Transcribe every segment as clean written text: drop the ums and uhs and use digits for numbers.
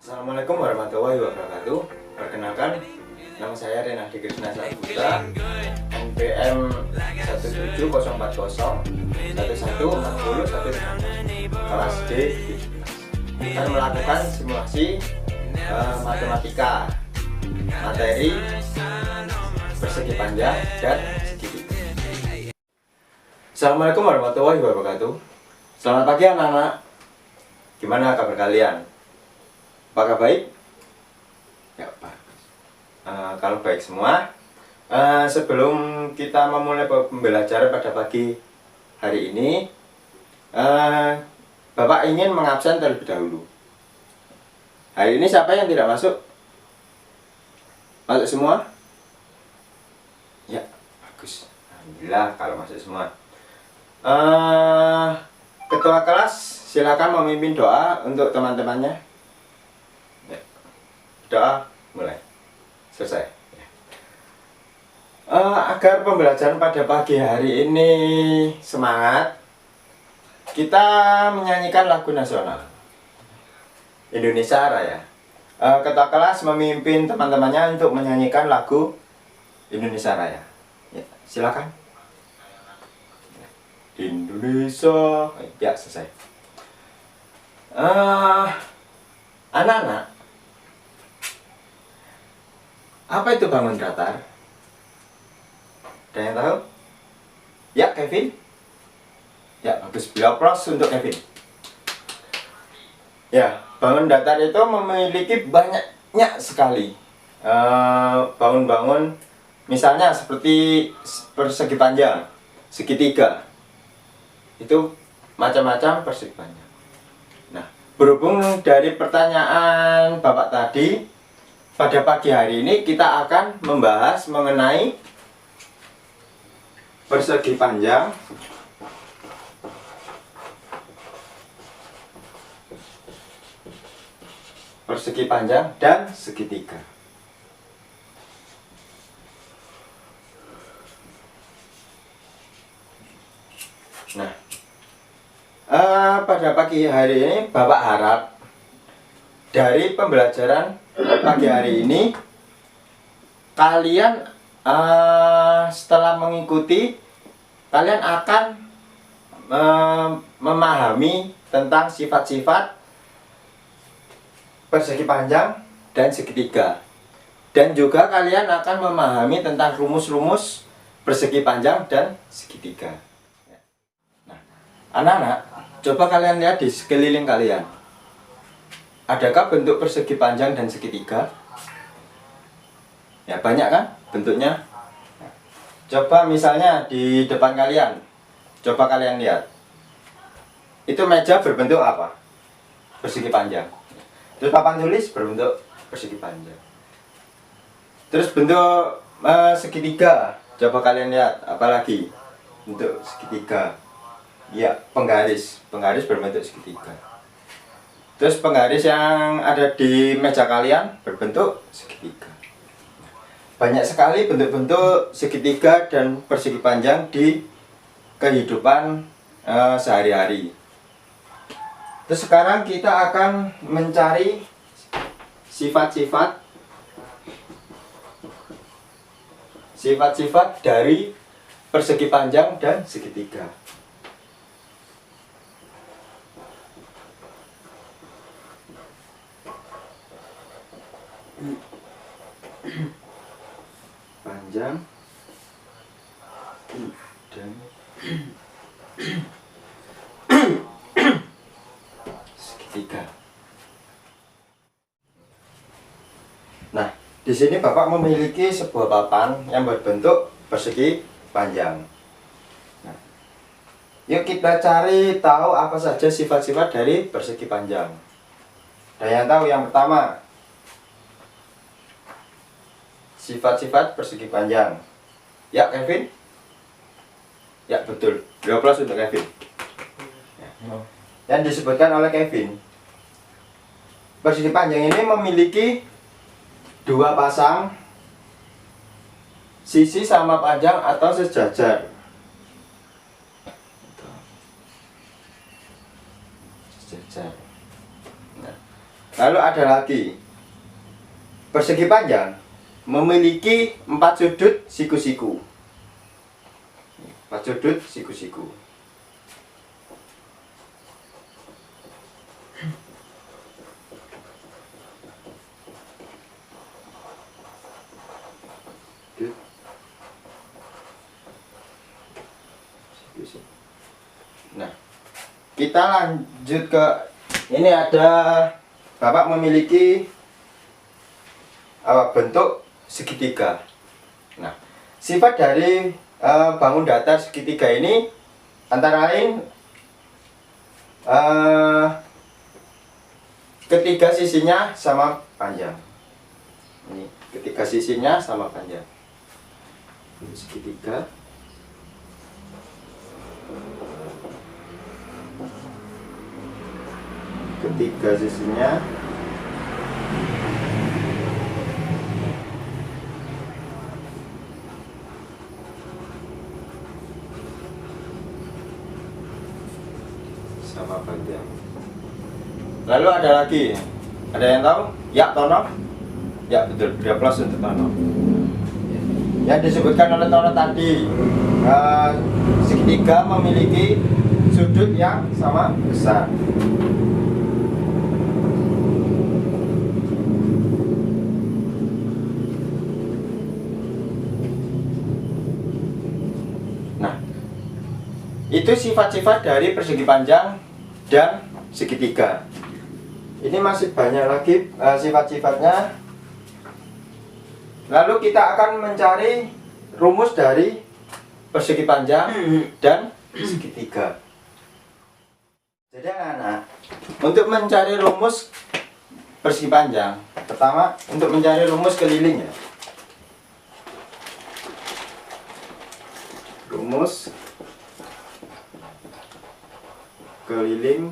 Assalamualaikum warahmatullahi wabarakatuh. Perkenalkan, nama saya Renaldi Krisna Saputra, NPM 170401140 kelas D. Akan melakukan simulasi matematika materi persegi panjang dan segitiga. Assalamualaikum warahmatullahi wabarakatuh. Selamat pagi anak-anak. Gimana kabar kalian? Apakah baik? Ya, Pak. Kalau baik semua, sebelum kita memulai pembelajaran pada pagi hari ini, Bapak ingin mengabsen terlebih dahulu. Hari ini siapa yang tidak masuk? Masuk semua? Ya, bagus. Alhamdulillah kalau masuk semua. Ketua kelas silakan memimpin doa untuk teman-temannya. Doa mulai selesai. Agar pembelajaran pada pagi hari ini semangat, kita menyanyikan lagu nasional Indonesia Raya. Ketua kelas memimpin teman-temannya untuk menyanyikan lagu Indonesia Raya. Ya, silakan. Indonesia. Ya, selesai. Anak-anak, apa itu bangun datar? Ada yang tahu? Ya, Kevin? Ya, bagus. Beri aplaus untuk Kevin. Ya, bangun datar itu memiliki banyak sekali bangun-bangun, misalnya seperti persegi panjang, segitiga. Itu macam-macam persegi panjang. Nah, berhubung dari pertanyaan Bapak tadi, pada pagi hari ini kita akan membahas mengenai persegi panjang, dan segitiga. Nah, pada pagi hari ini Bapak harap dari pembelajaran pagi hari ini kalian setelah mengikuti, kalian akan memahami tentang sifat-sifat persegi panjang dan segitiga, dan juga kalian akan memahami tentang rumus-rumus persegi panjang dan segitiga. Nah, anak-anak, coba kalian lihat di sekeliling kalian. Adakah bentuk persegi panjang dan segitiga? Ya, banyak kan bentuknya? Coba misalnya di depan kalian, coba kalian lihat. Itu meja berbentuk apa? Persegi panjang. Terus papan tulis berbentuk persegi panjang. Terus bentuk segitiga, coba kalian lihat. Apalagi bentuk segitiga? Ya, penggaris berbentuk segitiga. Terus penggaris yang ada di meja kalian berbentuk segitiga. Banyak sekali bentuk-bentuk segitiga dan persegi panjang di kehidupan sehari-hari. Terus sekarang kita akan mencari sifat-sifat dari persegi panjang dan segitiga. Panjang dan segitiga. Nah, di sini Bapak memiliki sebuah papan yang berbentuk persegi panjang. Nah, yuk kita cari tahu apa saja sifat-sifat dari persegi panjang. Ada yang tahu yang pertama? Sifat-sifat persegi panjang. Ya, Kevin? Ya, betul. Beri aplaus untuk Kevin. Yang disebutkan oleh Kevin, persegi panjang ini memiliki dua pasang sisi sama panjang atau sejajar. besar. Nah, lalu ada lagi, persegi panjang memiliki 4 sudut siku-siku. 4 sudut siku-siku. Nah, kita lanjut ke ini. Ada Bapak memiliki bentuk segitiga. Nah, sifat dari bangun datar segitiga ini antara lain ketiga sisinya sama panjang. Ini ketiga sisinya sama panjang. Segitiga. Ketiga sisinya sama panjang. Lalu ada lagi, ada yang tahu? Ya, Tono? Ya, betul, 12 untuk Tono. Yang disebutkan oleh Tono tadi, segitiga memiliki sudut yang sama besar. Itu sifat-sifat dari persegi panjang dan segitiga. Ini masih banyak lagi sifat-sifatnya. Lalu kita akan mencari rumus dari persegi panjang dan segitiga. Jadi anak-anak, untuk mencari rumus persegi panjang, pertama untuk mencari rumus keliling ya. Rumus keliling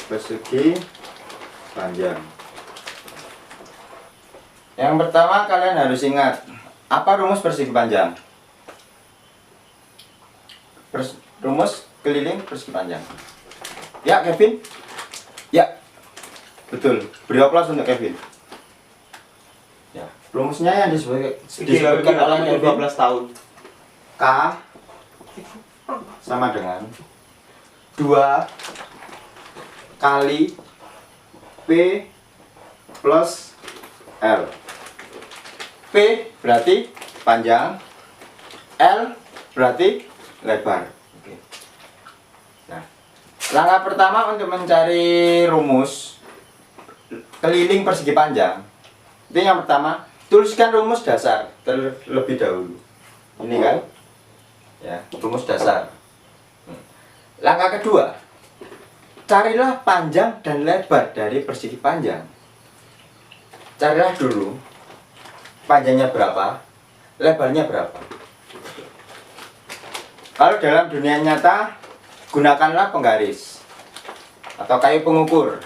persegi panjang. Yang pertama kalian harus ingat, apa rumus persegi panjang? Rumus keliling persegi panjang. Ya, Kevin? Ya, betul. Beri aplaus untuk Kevin. Ya, rumusnya yang disebutkan oleh Kevin, 12 tahun. K sama dengan 2 kali P plus L. P berarti panjang, L berarti lebar. Oke. Nah, langkah pertama untuk mencari rumus keliling persegi panjang, itu yang pertama, tuliskan rumus dasar terlebih dahulu. Ini kan, ya, rumus dasar. Langkah kedua, carilah panjang dan lebar dari persegi panjang. Carilah dulu panjangnya berapa, lebarnya berapa. Kalau dalam dunia nyata, gunakanlah penggaris atau kayu pengukur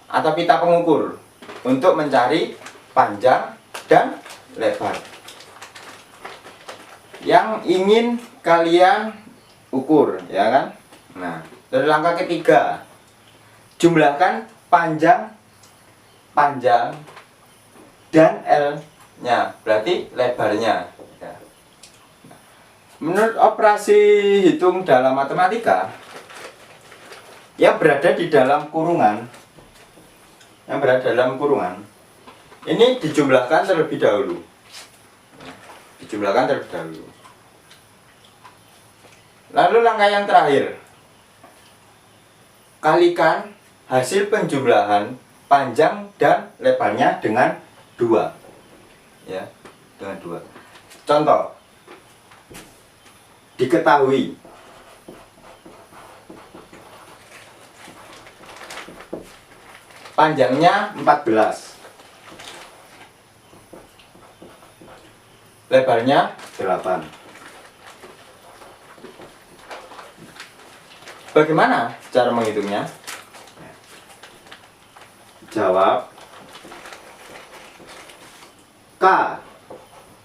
atau pita pengukur untuk mencari panjang dan lebar yang ingin kalian ukur, ya kan? Nah, dari langkah ketiga, jumlahkan panjang dan L-nya, berarti lebarnya. Ya. Menurut operasi hitung dalam matematika, yang berada di dalam kurungan, ini dijumlahkan terlebih dahulu. Lalu langkah yang terakhir, kalikan hasil penjumlahan panjang dan lebarnya dengan 2. Ya, dengan 2. Contoh, diketahui panjangnya 14, lebarnya 8. Bagaimana cara menghitungnya? Jawab, K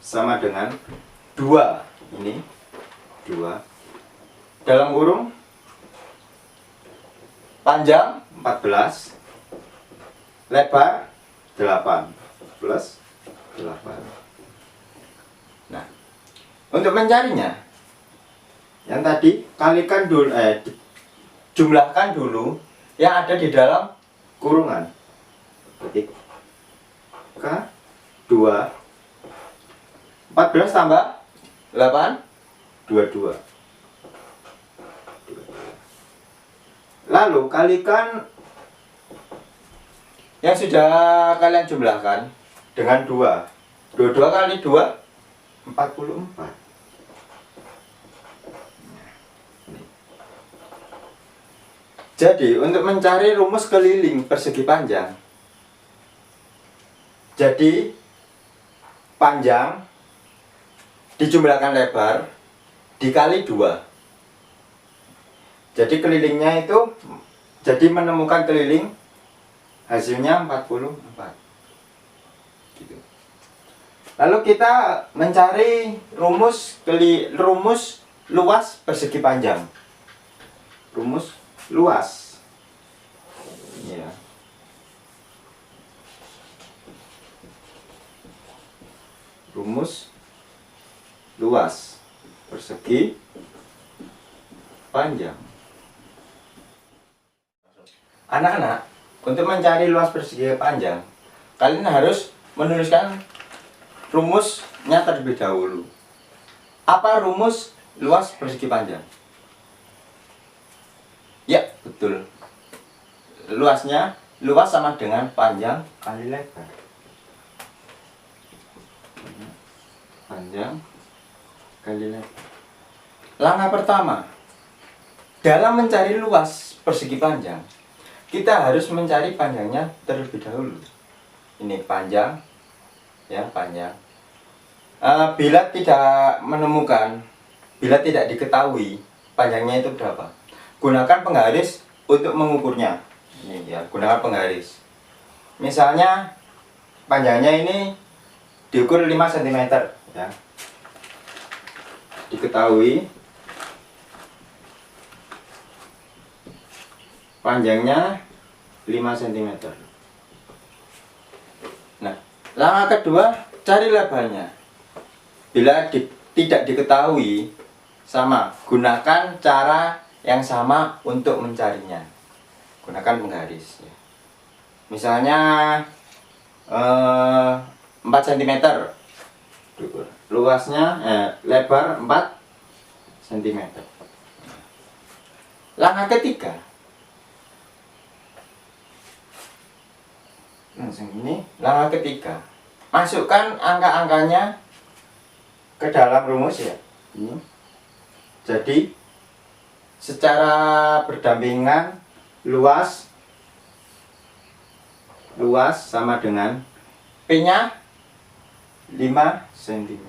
sama dengan 2. Ini 2 dalam kurung panjang 14, lebar 8 plus 8. Nah, untuk mencarinya, yang tadi kalikan dulu, jumlahkan dulu yang ada di dalam kurungan. Ketik K 2 14 tambah 8 22. Lalu kalikan yang sudah kalian jumlahkan dengan 2. 22 kali 2 44. Jadi untuk mencari rumus keliling persegi panjang, jadi panjang dijumlahkan lebar dikali 2. Jadi kelilingnya itu, jadi menemukan keliling hasilnya 44 gitu. Lalu kita mencari rumus luas persegi panjang. Rumus luas ya. Rumus luas persegi panjang. Anak-anak, untuk mencari luas persegi panjang, kalian harus menuliskan rumusnya terlebih dahulu. Apa rumus luas persegi panjang? Ya, betul. Luas sama dengan panjang kali lebar. Panjang kali lebar. Langkah pertama, dalam mencari luas persegi panjang, kita harus mencari panjangnya terlebih dahulu. Ini panjang, ya panjang. Bila tidak menemukan, bila tidak diketahui panjangnya itu berapa, gunakan penggaris untuk mengukurnya. Ini ya, gunakan penggaris. Misalnya panjangnya ini diukur 5 cm ya. Diketahui panjangnya 5 cm. Nah, langkah kedua, cari lebarnya. Bila tidak diketahui, sama, gunakan cara yang sama untuk mencarinya. Gunakan penggaris ya. Misalnya 4 cm luasnya, lebar 4 cm. Langkah ketiga, langsung ini. Langkah ketiga, masukkan angka-angkanya ke dalam rumus ya. Ini. Jadi secara berdampingan luas sama dengan P-nya 5 cm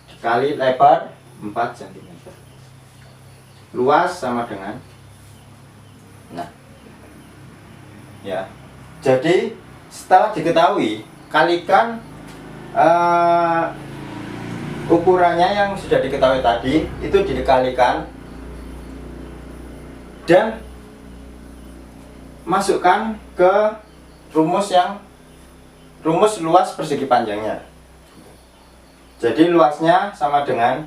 dikali lebar 4 cm. Luas sama dengan, nah ya. Jadi setelah diketahui, kalikan ukurannya yang sudah diketahui tadi itu dikalikan dan masukkan ke rumus luas persegi panjangnya. Jadi luasnya sama dengan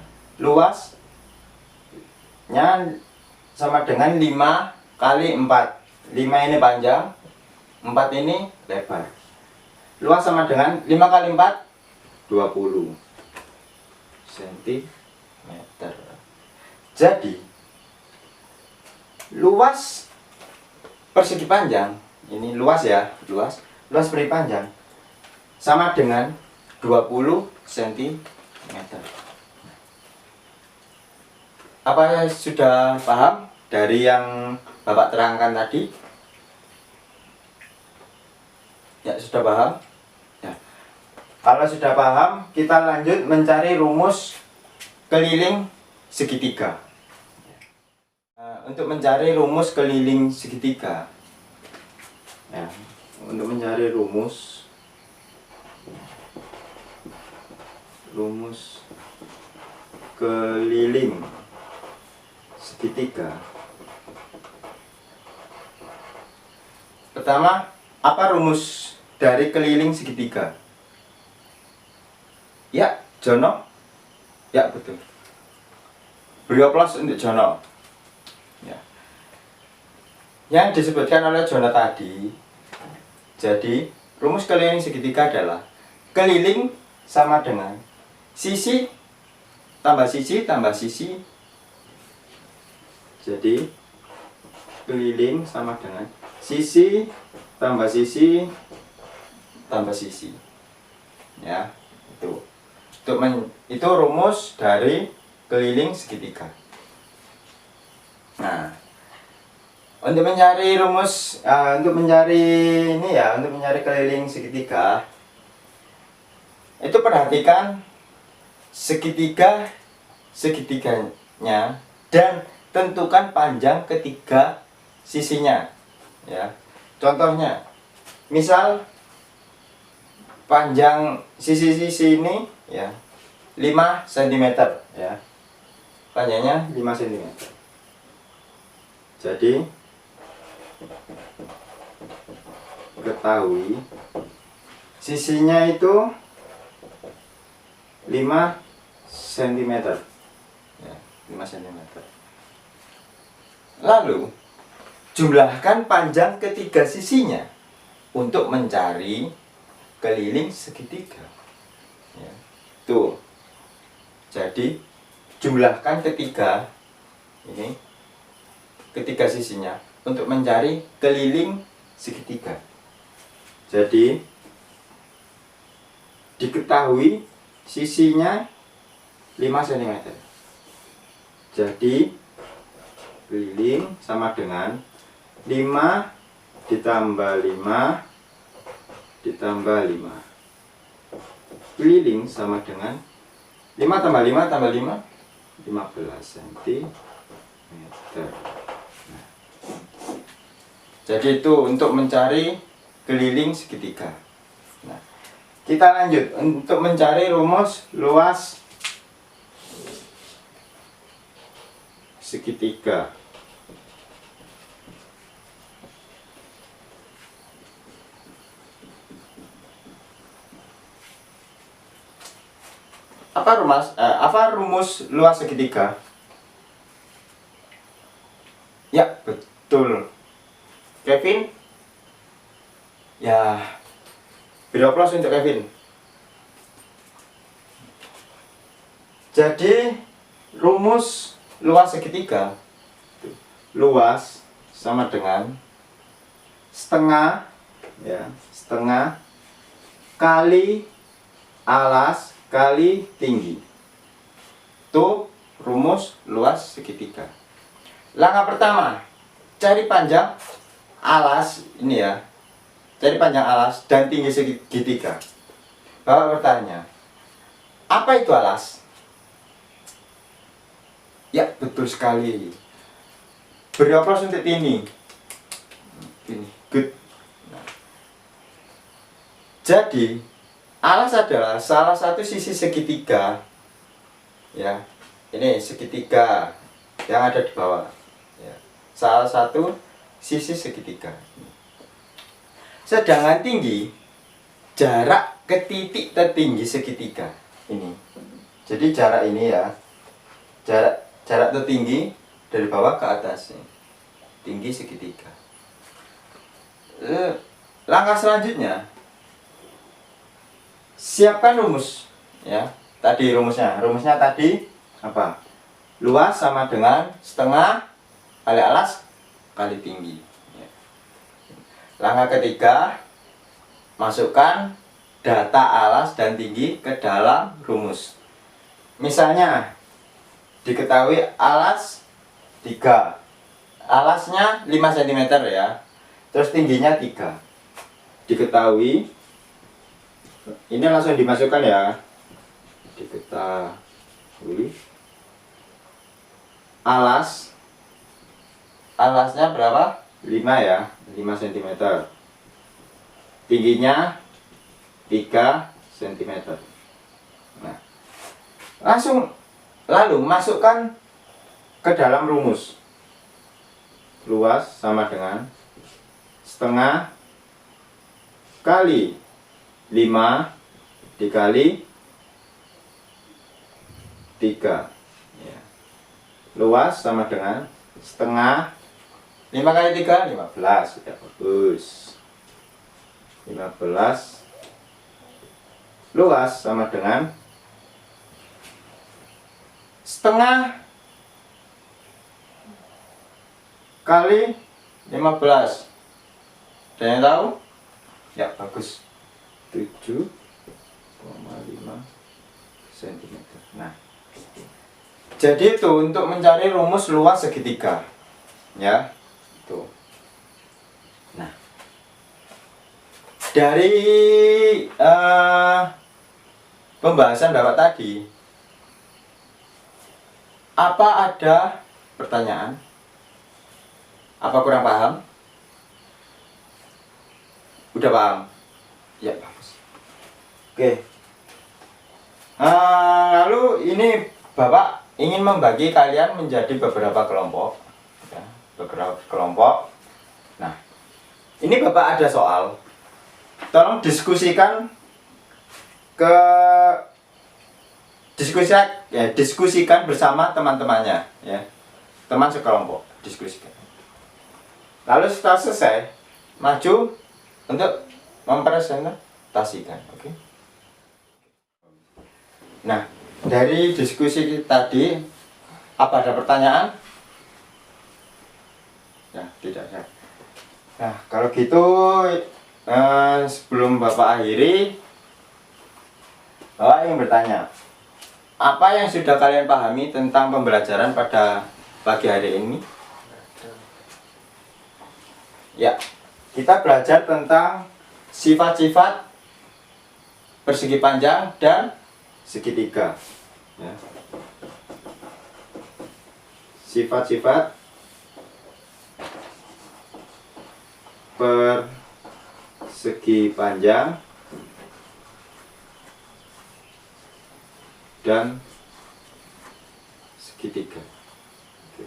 sama dengan 5 kali 4. 5 ini panjang, 4 ini lebar. Luas sama dengan 5 kali 4 20 cm. Jadi luas persegi panjang, ini luas ya, luas persegi panjang sama dengan 20 cm. Apa sudah paham dari yang Bapak terangkan tadi? Ya, sudah paham? Ya. Kalau sudah paham, kita lanjut mencari rumus keliling segitiga. Untuk mencari rumus keliling segitiga, ya, untuk mencari rumus keliling segitiga, Pertama, apa rumus dari keliling segitiga? Ya, Jono. Ya, betul. Beri aplaus untuk Jono. Ya. Yang disebutkan oleh Jono tadi. Jadi, rumus keliling segitiga adalah keliling sama dengan sisi tambah sisi tambah sisi. Jadi, keliling sama dengan sisi tambah sisi tambah sisi. Ya, itu. Itu rumus dari keliling segitiga. Nah, untuk mencari rumus, untuk mencari keliling segitiga, itu perhatikan segitiganya dan tentukan panjang ketiga sisinya. Ya, contohnya, misal panjang sisi-sisi ini ya 5 cm ya, panjangnya 5 cm. Jadi ketahui sisinya itu 5 cm ya, 5 cm. Lalu jumlahkan panjang ketiga sisinya untuk mencari keliling segitiga ya. Tuh, jadi jumlahkan ketiga sisinya untuk mencari keliling segitiga. Jadi diketahui sisinya 5 cm. Jadi keliling sama dengan 5 ditambah 5 ditambah 5. Keliling sama dengan 5 tambah 5 tambah 5 15 cm. Nah, jadi itu untuk mencari keliling segitiga. Nah, kita lanjut untuk mencari rumus luas segitiga. Apa rumus luas segitiga? Ya, betul. Kevin? Ya, beri aplaus untuk Kevin. Jadi, rumus luas segitiga, luas sama dengan setengah ya, setengah kali alas kali tinggi. Itu rumus luas segitiga. Langkah pertama, cari panjang alas ini ya. Cari panjang alas dan tinggi segitiga. Bapak bertanya, apa itu alas? Ya, betul sekali. Beri aplaus untuk ini. Ini, good. Nah. Jadi, alas adalah salah satu sisi segitiga. Ya, ini segitiga yang ada di bawah. Ya, salah satu sisi segitiga. Sedangkan tinggi jarak ke titik tertinggi segitiga ini. Jadi jarak ini ya, jarak tertinggi dari bawah ke atas nih. Tinggi segitiga. Langkah selanjutnya, siapkan rumus ya. Tadi rumusnya tadi apa? Luas sama dengan setengah kali alas kali tinggi ya. Langkah ketiga, masukkan data alas dan tinggi ke dalam rumus. Misalnya diketahui alas 3, alasnya 5 cm ya, terus tingginya 3. Diketahui, ini langsung dimasukkan ya. Diketahui alasnya berapa? 5 ya, 5 cm. Tingginya 3 cm. Nah, lalu masukkan ke dalam rumus. Luas sama dengan setengah kali 5 dikali 3 ya. Luas sama dengan setengah. 5 kali 3 15. Ya bagus. 15. Luas sama dengan setengah kali 15. Ada yang tahu? Ya bagus. 7,5 cm. Nah, jadi itu untuk mencari rumus luas segitiga, ya. Tuh. Nah, dari pembahasan Bapak tadi, apa ada pertanyaan? Apa kurang paham? Udah paham? Ya bagus. Oke. Lalu ini Bapak ingin membagi kalian menjadi beberapa kelompok, ya, beberapa kelompok. Nah, ini Bapak ada soal. Tolong diskusikan diskusikan bersama teman-temannya, ya, teman sekelompok, diskusikan. Lalu setelah selesai, maju untuk mempresentasikan, oke? Nah, dari diskusi tadi, apa ada pertanyaan? Ya, tidak ada. Nah, kalau gitu sebelum Bapak akhiri, Bapak ingin bertanya, apa yang sudah kalian pahami tentang pembelajaran pada pagi hari ini? Ya, kita belajar tentang sifat-sifat persegi panjang dan segitiga, ya. Sifat-sifat persegi panjang dan segitiga. Oke.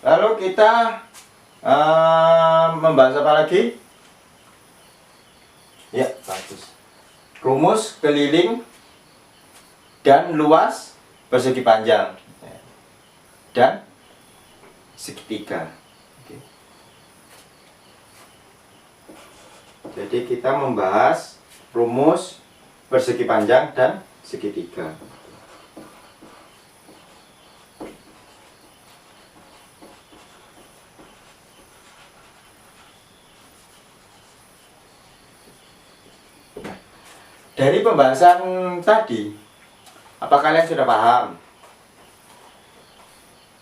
Lalu kita membahas apa lagi? Ya, bagus. Rumus keliling dan luas persegi panjang dan segitiga. Oke. Jadi kita membahas rumus persegi panjang dan segitiga. Dari pembahasan tadi, apa kalian sudah paham?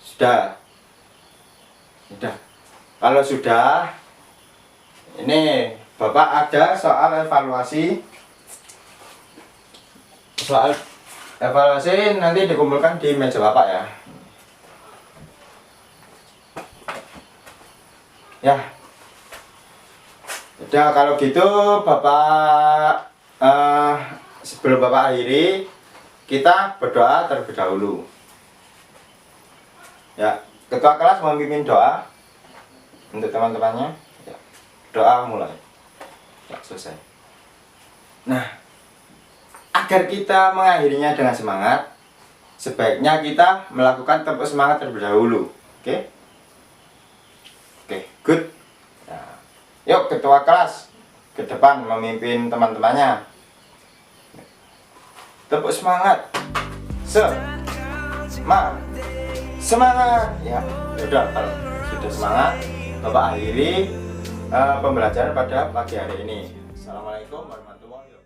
Sudah? Sudah. Kalau sudah, ini Bapak ada soal evaluasi. Soal evaluasi nanti dikumpulkan di meja Bapak, ya. Ya. Udah, kalau gitu Bapak sebelum Bapak akhiri, kita berdoa terlebih dahulu. Ya, ketua kelas memimpin doa untuk teman-temannya. Ya, doa mulai. Ya, selesai. Nah, agar kita mengakhirinya dengan semangat, sebaiknya kita melakukan tepuk semangat terlebih dahulu. Oke? Oke, good. Nah, yuk ketua kelas ke depan memimpin teman-temannya. Tepuk semangat. Semangat. Ya, udah, kalau sudah semangat, Bapak akhiri pembelajaran pada pagi hari ini. Assalamualaikum warahmatullahi wabarakatuh.